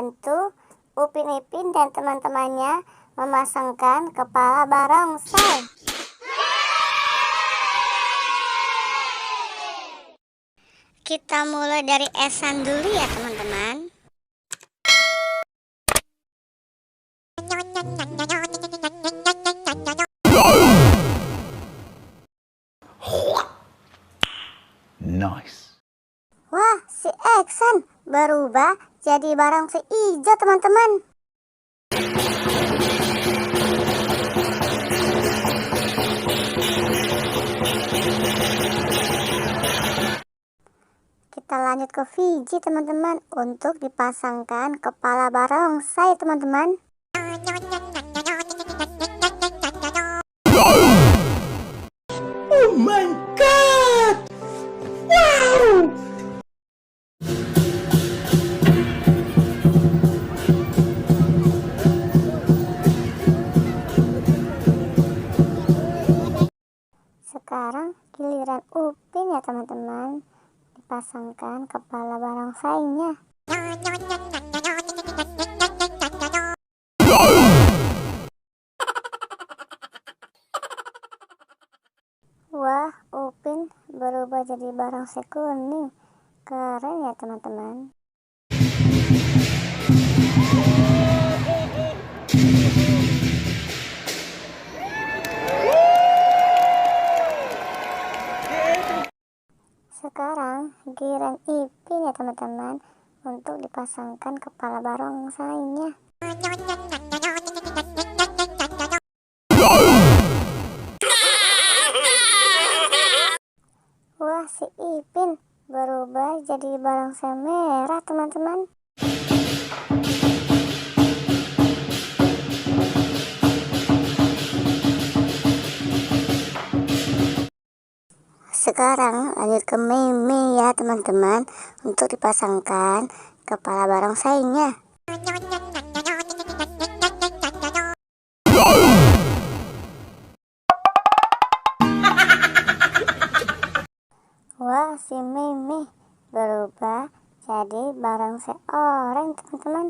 membantu Upin Ipin dan teman-temannya memasangkan kepala barongsai. Kita mulai dari esan dulu ya teman-teman. Nice. Wah, si Eksan berubah jadi barongsai hijau teman-teman. Kita lanjut ke Viji teman-teman untuk dipasangkan kepala barongsai teman-teman. Oh my god! Wow! Sekarang giliran Upin ya teman-teman, dipasangkan kepala barongsainya. Wah, Upin berubah jadi barongsai kuning. Keren ya teman-teman. Sekarang giliran Ipin ya teman-teman untuk dipasangkan kepala barongsainya. Wah, si Ipin berubah jadi barongsai merah teman-teman. Sekarang lanjut ke Mimi ya teman-teman untuk dipasangkan kepala barongsainya. Wah, si Mimi berubah jadi barongsai oranye teman-teman.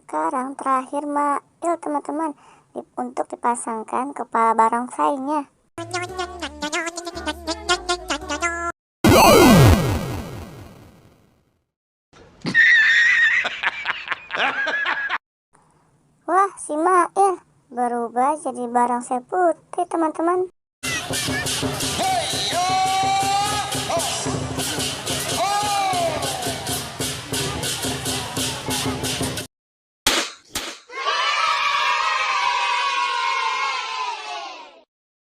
Sekarang terakhir Mail teman-teman untuk dipasangkan kepala barongsainya. Wah, si Mail berubah jadi barongsai putih teman-teman.